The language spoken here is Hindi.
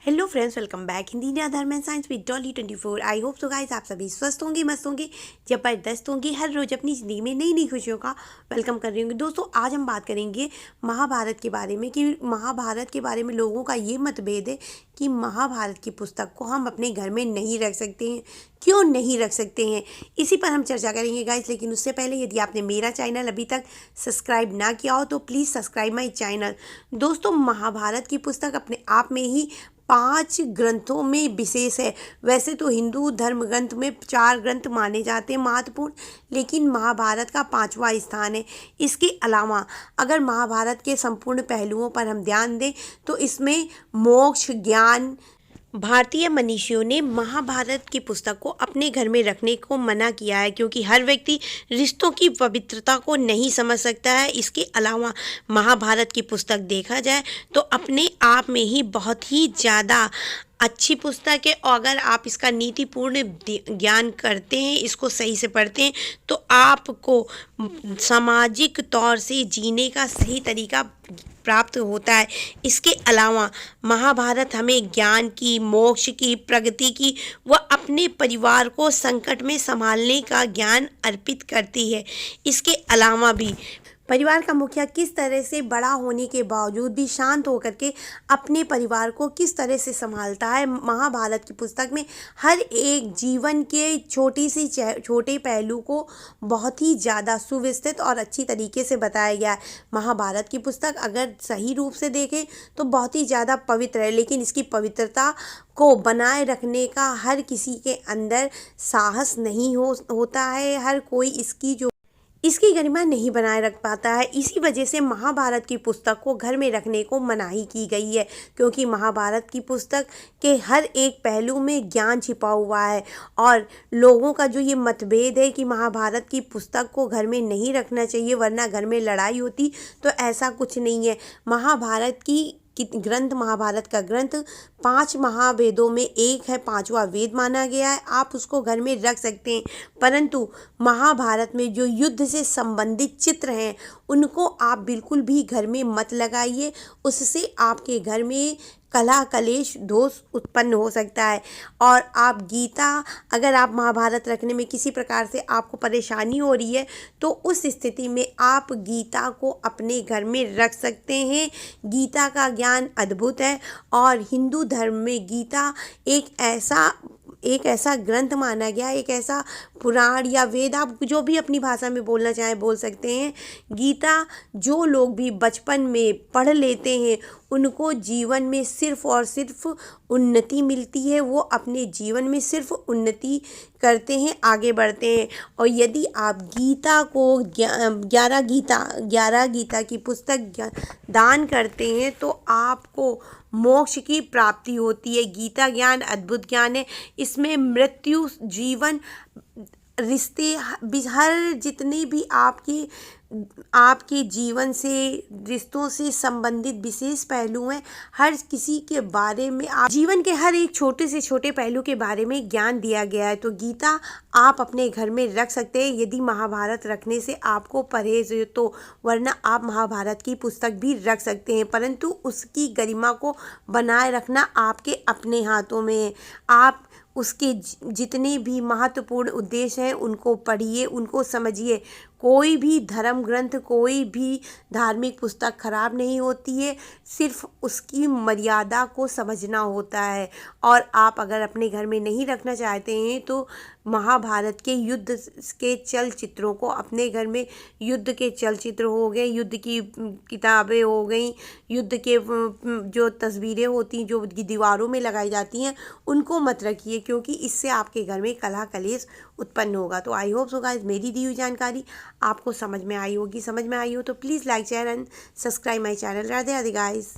Hello friends, welcome back Hindi Dharma and science with Dolly 24। I hope so guys आप सभी स्वस्थ होंगे, मस्त होंगे, जबरदस्त होंगे, हर रोज अपनी ज़िंदगी में नई नई खुशियों का वेलकम कर रही होंगे। दोस्तों, आज हम बात करेंगे महाभारत के बारे में कि महाभारत के बारे में लोगों का ये मतभेद है कि महाभारत की पुस्तक को हम अपने घर में नहीं रख सकते हैं। क्यों नहीं रख सकते हैं, इसी पर हम चर्चा करेंगे गाइस। लेकिन उससे पहले यदि आपने मेरा चैनल अभी तक सब्सक्राइब ना किया हो तो प्लीज़ सब्सक्राइब माई चैनल। दोस्तों, महाभारत की पुस्तक अपने आप में ही 5 ग्रंथों में विशेष है। वैसे तो हिंदू धर्म ग्रंथ में 4 ग्रंथ माने जाते हैं महत्वपूर्ण, लेकिन महाभारत का 5वां स्थान है। इसके अलावा अगर महाभारत के संपूर्ण पहलुओं पर हम ध्यान दें तो इसमें मोक्ष, ज्ञान, भारतीय मनीषियों ने महाभारत की पुस्तक को अपने घर में रखने को मना किया है, क्योंकि हर व्यक्ति रिश्तों की पवित्रता को नहीं समझ सकता है। इसके अलावा महाभारत की पुस्तक देखा जाए तो अपने आप में ही बहुत ही ज़्यादा अच्छी पुस्तक है, और अगर आप इसका नीतिपूर्ण ज्ञान करते हैं, इसको सही से पढ़ते हैं, तो आपको सामाजिक तौर से जीने का सही तरीका प्राप्त होता है। इसके अलावा महाभारत हमें ज्ञान की, मोक्ष की, प्रगति की व अपने परिवार को संकट में संभालने का ज्ञान अर्पित करती है। इसके अलावा भी परिवार का मुखिया किस तरह से बड़ा होने के बावजूद भी शांत होकर के अपने परिवार को किस तरह से संभालता है, महाभारत की पुस्तक में हर एक जीवन के छोटे पहलू को बहुत ही ज़्यादा सुव्यवस्थित और अच्छी तरीके से बताया गया है। महाभारत की पुस्तक अगर सही रूप से देखें तो बहुत ही ज़्यादा पवित्र है, लेकिन इसकी पवित्रता को बनाए रखने का हर किसी के अंदर साहस नहीं होता है। हर कोई इसकी गरिमा नहीं बनाए रख पाता है। इसी वजह से महाभारत की पुस्तक को घर में रखने को मनाही की गई है, क्योंकि महाभारत की पुस्तक के हर एक पहलू में ज्ञान छिपा हुआ है। और लोगों का जो ये मतभेद है कि महाभारत की पुस्तक को घर में नहीं रखना चाहिए वरना घर में लड़ाई होती, तो ऐसा कुछ नहीं है। महाभारत का ग्रंथ 5 महावेदों में एक है, 5वां वेद माना गया है। आप उसको घर में रख सकते हैं, परंतु महाभारत में जो युद्ध से संबंधित चित्र हैं उनको आप बिल्कुल भी घर में मत लगाइए। उससे आपके घर में कलह कलेश दोष उत्पन्न हो सकता है। और आप गीता, अगर आप महाभारत रखने में किसी प्रकार से आपको परेशानी हो रही है तो उस स्थिति में आप गीता को अपने घर में रख सकते हैं। गीता का ज्ञान अद्भुत है, और हिंदू धर्म में गीता एक ऐसा ग्रंथ माना गया, एक ऐसा पुराण या वेद, आप जो भी अपनी भाषा में बोलना चाहें बोल सकते हैं। गीता जो लोग भी बचपन में पढ़ लेते हैं उनको जीवन में सिर्फ और सिर्फ उन्नति मिलती है। वो अपने जीवन में सिर्फ उन्नति करते हैं, आगे बढ़ते हैं। और यदि आप गीता को 11 गीता की पुस्तक दान करते हैं तो आपको मोक्ष की प्राप्ति होती है। गीता ज्ञान अद्भुत ज्ञान है। इसमें मृत्यु, जीवन, रिश्ते, हर जितने भी आपके जीवन से, रिश्तों से संबंधित विशेष पहलू हैं, हर किसी के बारे में, आप जीवन के हर एक छोटे से छोटे पहलू के बारे में ज्ञान दिया गया है। तो गीता आप अपने घर में रख सकते हैं यदि महाभारत रखने से आपको परहेज हो तो, वरना आप महाभारत की पुस्तक भी रख सकते हैं, परंतु उसकी गरिमा को बनाए रखना आपके अपने हाथों में है। आप उसके जितने भी महत्वपूर्ण उद्देश्य हैं उनको पढ़िए, उनको समझिए। कोई भी धर्म ग्रंथ, कोई भी धार्मिक पुस्तक खराब नहीं होती है, सिर्फ उसकी मर्यादा को समझना होता है। और आप अगर अपने घर में नहीं रखना चाहते हैं तो महाभारत के युद्ध के चलचित्रों को अपने घर में, युद्ध के चलचित्र हो गए, युद्ध की किताबें हो गई, युद्ध के जो तस्वीरें होती जो दीवारों में लगाई जाती हैं उनको मत रखिए, क्योंकि इससे आपके घर में कलह कलेश उत्पन्न होगा। तो आई होप सो गाइस मेरी दी हुई जानकारी आपको समझ में आई होगी। समझ में आई हो तो please like, share and subscribe my channel. Radhe Radhe guys.